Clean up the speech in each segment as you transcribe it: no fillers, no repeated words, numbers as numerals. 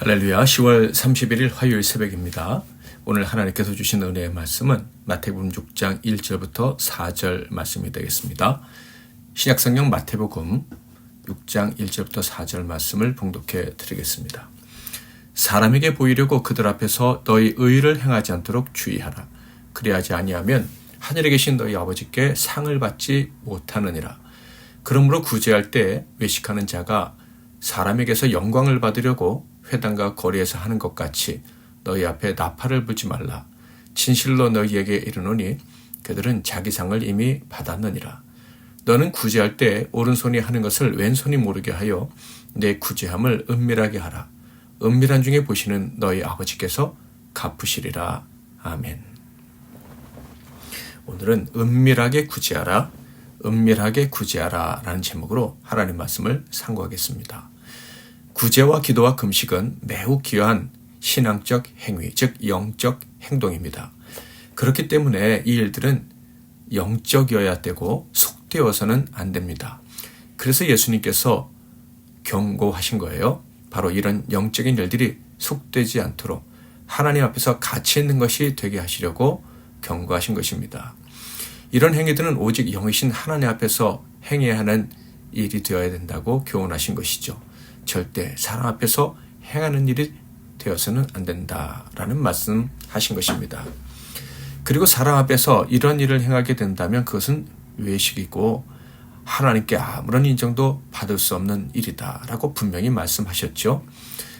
할렐루야. 10월 31일 화요일 새벽입니다. 오늘 하나님께서 주신 은혜의 말씀은 마태복음 6장 1절부터 4절 말씀이 되겠습니다. 신약성경 마태복음 6장 1절부터 4절 말씀을 봉독해 드리겠습니다. 사람에게 보이려고 그들 앞에서 너희 의를 행하지 않도록 주의하라. 그리하지 아니하면 하늘에 계신 너희 아버지께 상을 받지 못하느니라. 그러므로 구제할 때 외식하는 자가 사람에게서 영광을 받으려고 회당과 거리에서 하는 것 같이 너희 앞에 나팔을 불지 말라. 진실로 너희에게 이르노니 그들은 자기 상을 이미 받았느니라. 너는 구제할 때 오른손이 하는 것을 왼손이 모르게 하여 내 구제함을 은밀하게 하라. 은밀한 중에 보시는 너희 아버지께서 갚으시리라. 아멘. 오늘은 은밀하게 구제하라, 은밀하게 구제하라 라는 제목으로 하나님 말씀을 상고하겠습니다. 구제와 기도와 금식은 매우 귀한 신앙적 행위, 즉 영적 행동입니다. 그렇기 때문에 이 일들은 영적이어야 되고 속되어서는 안 됩니다. 그래서 예수님께서 경고하신 거예요. 바로 이런 영적인 일들이 속되지 않도록 하나님 앞에서 가치 있는 것이 되게 하시려고 경고하신 것입니다. 이런 행위들은 오직 영이신 하나님 앞에서 행해야 하는 일이 되어야 된다고 교훈하신 것이죠. 절대 사람 앞에서 행하는 일이 되어서는 안 된다라는 말씀하신 것입니다. 그리고 사람 앞에서 이런 일을 행하게 된다면 그것은 외식이고 하나님께 아무런 인정도 받을 수 없는 일이다라고 분명히 말씀하셨죠.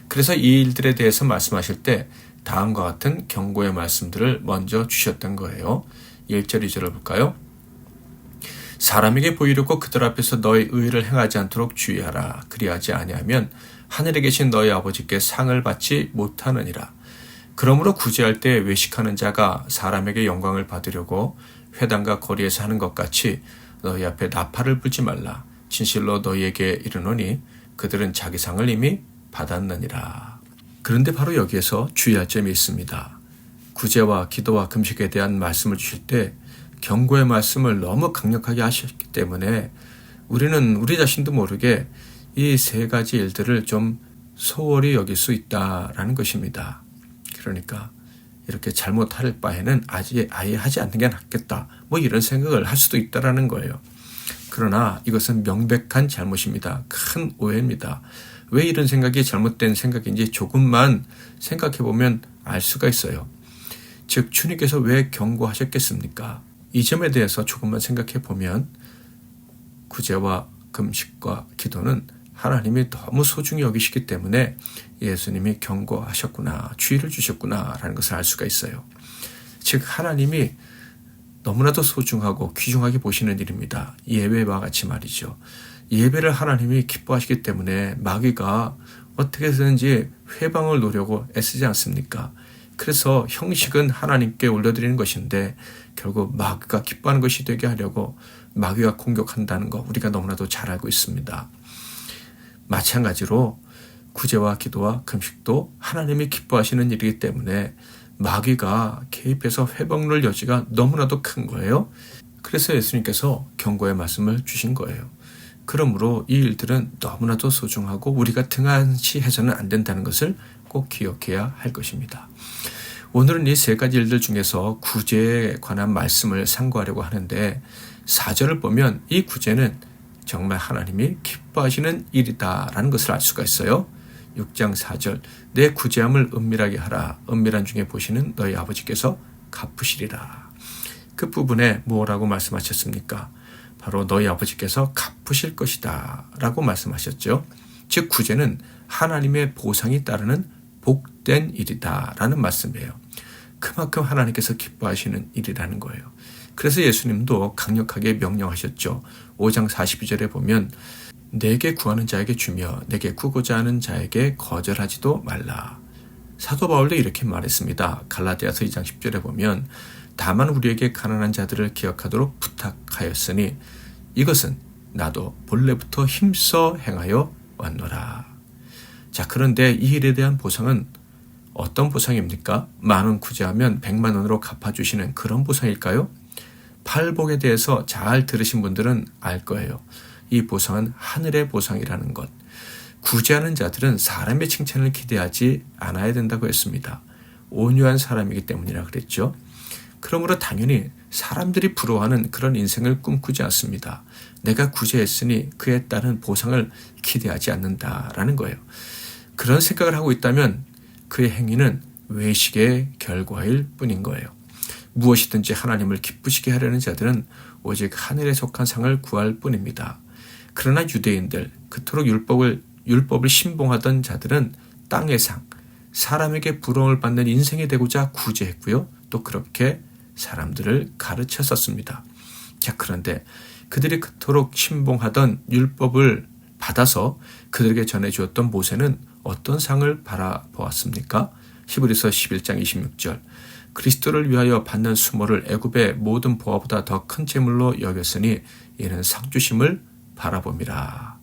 그래서 이 일들에 대해서 말씀하실 때 다음과 같은 경고의 말씀들을 먼저 주셨던 거예요. 1절 2절을 볼까요? 사람에게 보이려고 그들 앞에서 너희 의를 행하지 않도록 주의하라. 그리하지 아니하면 하늘에 계신 너희 아버지께 상을 받지 못하느니라. 그러므로 구제할 때 외식하는 자가 사람에게 영광을 받으려고 회당과 거리에서 하는 것 같이 너희 앞에 나팔을 불지 말라. 진실로 너희에게 이르노니 그들은 자기 상을 이미 받았느니라. 그런데 바로 여기에서 주의할 점이 있습니다. 구제와 기도와 금식에 대한 말씀을 주실 때 경고의 말씀을 너무 강력하게 하셨기 때문에 우리는 우리 자신도 모르게 이 세 가지 일들을 좀 소홀히 여길 수 있다라는 것입니다. 그러니까 이렇게 잘못할 바에는 아예 하지 않는 게 낫겠다. 뭐 이런 생각을 할 수도 있다라는 거예요. 그러나 이것은 명백한 잘못입니다. 큰 오해입니다. 왜 이런 생각이 잘못된 생각인지 조금만 생각해 보면 알 수가 있어요. 즉 주님께서 왜 경고하셨겠습니까? 이 점에 대해서 조금만 생각해 보면 구제와 금식과 기도는 하나님이 너무 소중히 여기시기 때문에 예수님이 경고하셨구나, 주의를 주셨구나 라는 것을 알 수가 있어요. 즉 하나님이 너무나도 소중하고 귀중하게 보시는 일입니다. 예배와 같이 말이죠. 예배를 하나님이 기뻐하시기 때문에 마귀가 어떻게든지 회방을 놓으려고 애쓰지 않습니까? 그래서 형식은 하나님께 올려드리는 것인데 결국 마귀가 기뻐하는 것이 되게 하려고 마귀가 공격한다는 거 우리가 너무나도 잘 알고 있습니다. 마찬가지로 구제와 기도와 금식도 하나님이 기뻐하시는 일이기 때문에 마귀가 개입해서 회복할 여지가 너무나도 큰 거예요. 그래서 예수님께서 경고의 말씀을 주신 거예요. 그러므로 이 일들은 너무나도 소중하고 우리가 등한시해서는 안 된다는 것을 꼭 기억해야 할 것입니다. 오늘은 이 세 가지 일들 중에서 구제에 관한 말씀을 상고하려고 하는데 4절을 보면 이 구제는 정말 하나님이 기뻐하시는 일이다라는 것을 알 수가 있어요. 6장 4절 내 구제함을 은밀하게 하라. 은밀한 중에 보시는 너희 아버지께서 갚으시리라. 그 부분에 뭐라고 말씀하셨습니까? 바로 너희 아버지께서 갚으실 것이다 라고 말씀하셨죠. 즉 구제는 하나님의 보상이 따르는 복된 일이다 라는 말씀이에요. 그만큼 하나님께서 기뻐하시는 일이라는 거예요. 그래서 예수님도 강력하게 명령하셨죠. 5장 42절에 보면 내게 구하는 자에게 주며 내게 구고자 하는 자에게 거절하지도 말라. 사도 바울도 이렇게 말했습니다. 갈라디아서 2장 10절에 보면 다만 우리에게 가난한 자들을 기억하도록 부탁하였으니 이것은 나도 본래부터 힘써 행하여 왔노라. 자, 그런데 이 일에 대한 보상은 어떤 보상입니까? 10,000원 구제하면 100만 원으로 갚아주시는 그런 보상일까요? 팔복에 대해서 잘 들으신 분들은 알 거예요. 이 보상은 하늘의 보상이라는 것. 구제하는 자들은 사람의 칭찬을 기대하지 않아야 된다고 했습니다. 온유한 사람이기 때문이라 그랬죠. 그러므로 당연히 사람들이 부러워하는 그런 인생을 꿈꾸지 않습니다. 내가 구제했으니 그에 따른 보상을 기대하지 않는다라는 거예요. 그런 생각을 하고 있다면 그의 행위는 외식의 결과일 뿐인 거예요. 무엇이든지 하나님을 기쁘시게 하려는 자들은 오직 하늘에 속한 상을 구할 뿐입니다. 그러나 유대인들, 그토록 율법을 신봉하던 자들은 땅의 상, 사람에게 부러움을 받는 인생이 되고자 구제했고요. 또 그렇게 사람들을 가르쳤었습니다. 자, 그런데 그들이 그토록 신봉하던 율법을 받아서 그들에게 전해주었던 모세는 어떤 상을 바라보았습니까? 히브리서 11장 26절. 그리스도를 위하여 받는 수모를 애굽의 모든 보화보다 더 큰 재물로 여겼으니 이는 상주심을 바라봅니다.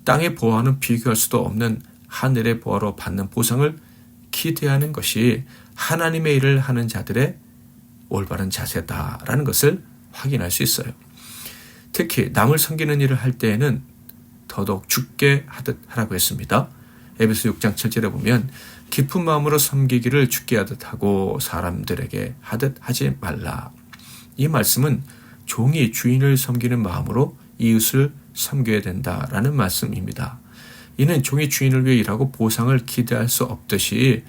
땅의 보화는 비교할 수도 없는 하늘의 보화로 받는 보상을 기대하는 것이 하나님의 일을 하는 자들의 올바른 자세다라는 것을 확인할 수 있어요. 특히 남을 섬기는 일을 할 때에는 더더욱 죽게 하듯 하라고 했습니다. 에베소 6장 7절에 보면 깊은 마음으로 섬기기를 죽게 하듯 하고 사람들에게 하듯 하지 말라. 이 말씀은 종이 주인을 섬기는 마음으로 이웃을 섬겨야 된다라는 말씀입니다. 이는 종이 주인을 위해 일하고 보상을 기대할 수 없듯이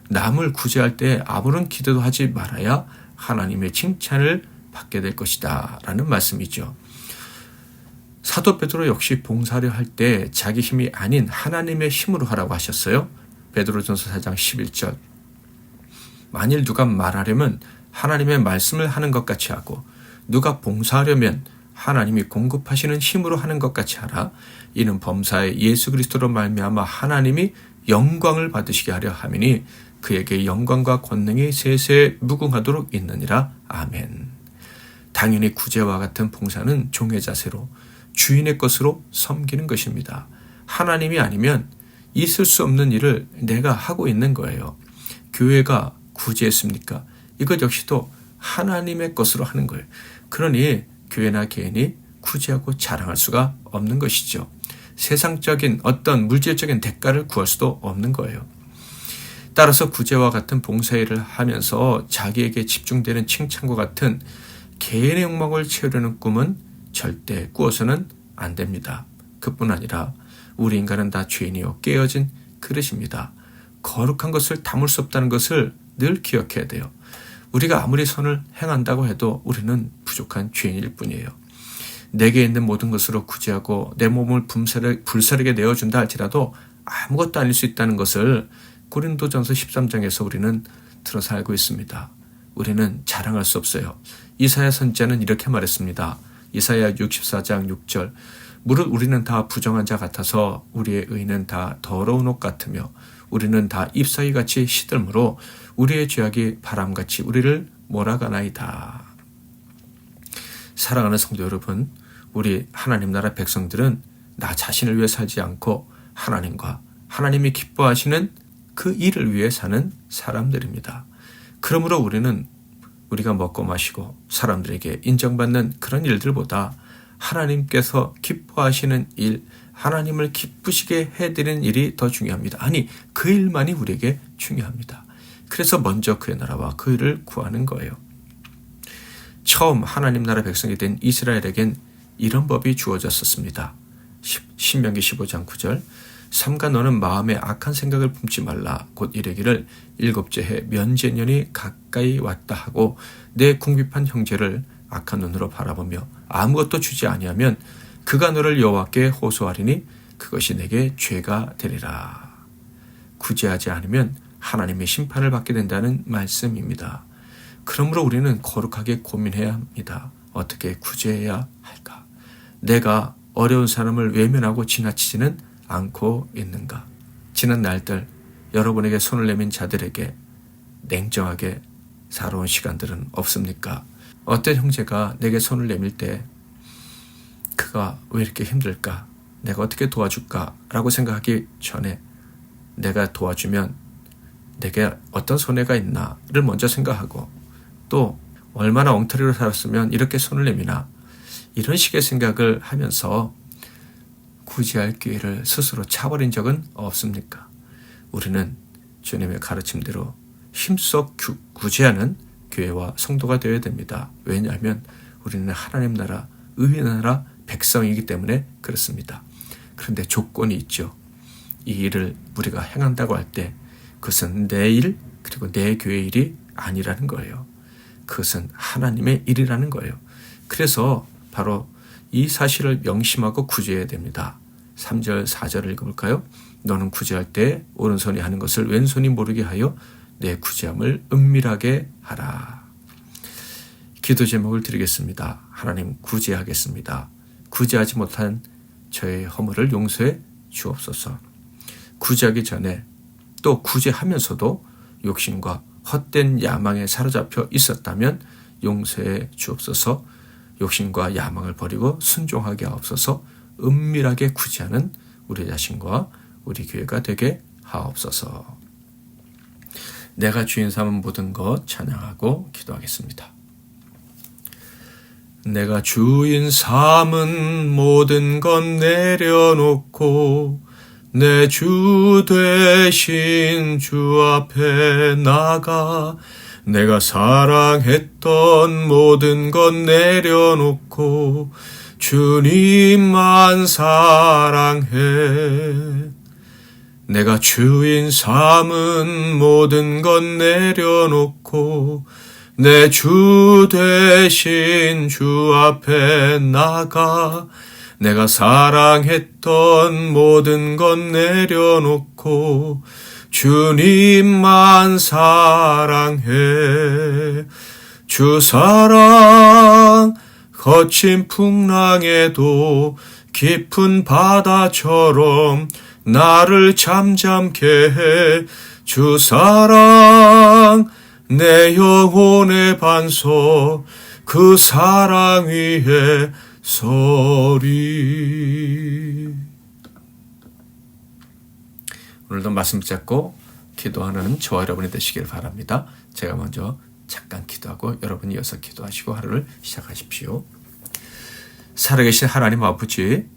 남을 구제할 때 아무런 기대도 하지 말아야 하나님의 칭찬을 받게 될 것이다 라는 말씀이죠. 사도 베드로 역시 봉사를 할 때 자기 힘이 아닌 하나님의 힘으로 하라고 하셨어요. 베드로전서 4장 11절. 만일 누가 말하려면 하나님의 말씀을 하는 것 같이 하고 누가 봉사하려면 하나님이 공급하시는 힘으로 하는 것 같이 하라. 이는 범사에 예수 그리스도로 말미암아 하나님이 영광을 받으시게 하려 함이니 그에게 영광과 권능이 세세 무궁하도록 있느니라. 아멘. 당연히 구제와 같은 봉사는 종의 자세로 주인의 것으로 섬기는 것입니다. 하나님이 아니면 있을 수 없는 일을 내가 하고 있는 거예요. 교회가 구제했습니까? 이것 역시도 하나님의 것으로 하는 거예요. 그러니 교회나 개인이 구제하고 자랑할 수가 없는 것이죠. 세상적인 어떤 물질적인 대가를 구할 수도 없는 거예요. 따라서 구제와 같은 봉사일을 하면서 자기에게 집중되는 칭찬과 같은 개인의 욕망을 채우려는 꿈은 절대 꾸어서는 안 됩니다. 그뿐 아니라 우리 인간은 다 죄인이요 깨어진 그릇입니다. 거룩한 것을 담을 수 없다는 것을 늘 기억해야 돼요. 우리가 아무리 선을 행한다고 해도 우리는 부족한 죄인일 뿐이에요. 내게 있는 모든 것으로 구제하고 내 몸을 불사르게 내어준다 할지라도 아무것도 아닐 수 있다는 것을 고린도전서 13장에서 우리는 들어서 알고 있습니다. 우리는 자랑할 수 없어요. 이사야 선지자는 이렇게 말했습니다. 이사야 64장 6절. 무릇 우리는 다 부정한 자 같아서 우리의 의는 다 더러운 옷 같으며 우리는 다 잎사귀 같이 시들므로 우리의 죄악이 바람같이 우리를 몰아가나이다. 사랑하는 성도 여러분, 우리 하나님 나라 백성들은 나 자신을 위해 살지 않고 하나님과 하나님이 기뻐하시는 그 일을 위해 사는 사람들입니다. 그러므로 우리가 먹고 마시고 사람들에게 인정받는 그런 일들보다 하나님께서 기뻐하시는 일, 하나님을 기쁘시게 해드리는 일이 더 중요합니다. 아니, 그 일만이 우리에게 중요합니다. 그래서 먼저 그의 나라와 그 일을 구하는 거예요. 처음 하나님 나라 백성이 된 이스라엘에겐 이런 법이 주어졌었습니다. 신명기 15장 9절. 삼가 너는 마음에 악한 생각을 품지 말라. 곧 이르기를 일곱째 해 면제년이 가까이 왔다 하고 내 궁핍한 형제를 악한 눈으로 바라보며 아무것도 주지 아니하면 그가 너를 여호와께 호소하리니 그것이 내게 죄가 되리라. 구제하지 않으면 하나님의 심판을 받게 된다는 말씀입니다. 그러므로 우리는 거룩하게 고민해야 합니다. 어떻게 구제해야 할까? 내가 어려운 사람을 외면하고 지나치지는 않고 있는가? 지난 날들 여러분에게 손을 내민 자들에게 냉정하게 살아온 시간들은 없습니까? 어떤 형제가 내게 손을 내밀 때 그가 왜 이렇게 힘들까? 내가 어떻게 도와줄까? 라고 생각하기 전에 내가 도와주면 내게 어떤 손해가 있나를 먼저 생각하고 또 얼마나 엉터리로 살았으면 이렇게 손을 내미나 이런 식의 생각을 하면서 구제할 기회를 스스로 차버린 적은 없습니까? 우리는 주님의 가르침대로 힘써 구제하는 교회와 성도가 되어야 됩니다. 왜냐하면 우리는 하나님 나라, 의의 나라 백성이기 때문에 그렇습니다. 그런데 조건이 있죠. 이 일을 우리가 행한다고 할 때 그것은 내 일, 그리고 내 교회 일이 아니라는 거예요. 그것은 하나님의 일이라는 거예요. 그래서 바로 이 사실을 명심하고 구제해야 됩니다. 3절, 4절을 읽어볼까요? 너는 구제할 때 오른손이 하는 것을 왼손이 모르게 하여 내 구제함을 은밀하게 하라. 기도 제목을 드리겠습니다. 하나님, 구제하겠습니다. 구제하지 못한 저의 허물을 용서해 주옵소서. 구제하기 전에 또 구제하면서도 욕심과 헛된 야망에 사로잡혀 있었다면 용서해 주옵소서. 욕심과 야망을 버리고 순종하게 하옵소서. 은밀하게 구제하는 우리 자신과 우리 교회가 되게 하옵소서. 내가 주인 삼은 모든 것 찬양하고 기도하겠습니다. 내가 주인 삼은 모든 것 내려놓고 내 주 되신 주 앞에 나가 내가 사랑했던 모든 것 내려놓고 주님만 사랑해. 내가 주인 삼은 모든 것 내려놓고 내 주 되신 주 앞에 나가 내가 사랑했던 모든 것 내려놓고 주님만 사랑해. 주 사랑 거친 풍랑에도 깊은 바다처럼 나를 잠잠케 해. 주 사랑 내 영혼의 반석 그 사랑 위에 서리. 오늘도 말씀 붙잡고 기도하는 저와 여러분이 되시길 바랍니다. 제가 먼저 잠깐 기도하고 여러분이 이어서 기도하시고 하루를 시작하십시오. 살아계신 하나님 아버지,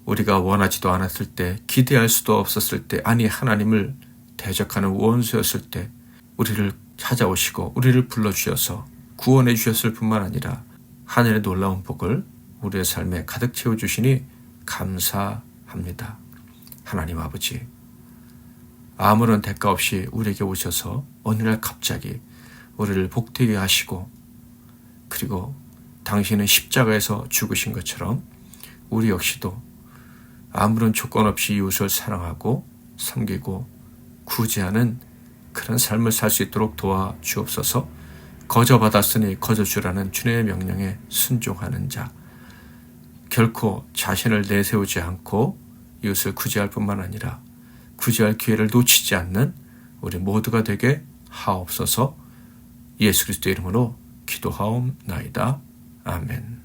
우리가 원하지도 않았을 때, 기대할 수도 없었을 때, 아니 하나님을 대적하는 원수였을 때 우리를 찾아오시고 우리를 불러주셔서 구원해 주셨을 뿐만 아니라 하늘의 놀라운 복을 우리의 삶에 가득 채워주시니 감사합니다. 하나님 아버지, 아무런 대가 없이 우리에게 오셔서 어느 날 갑자기 우리를 복되게 하시고, 그리고 당신은 십자가에서 죽으신 것처럼 우리 역시도 아무런 조건 없이 이웃을 사랑하고 섬기고 구제하는 그런 삶을 살 수 있도록 도와주옵소서. 거저받았으니 거저주라는 주님의 명령에 순종하는 자, 결코 자신을 내세우지 않고 이웃을 구제할 뿐만 아니라 구제할 기회를 놓치지 않는 우리 모두가 되게 하옵소서. 예수 그리스도 이름으로 기도하옵나이다. 아멘.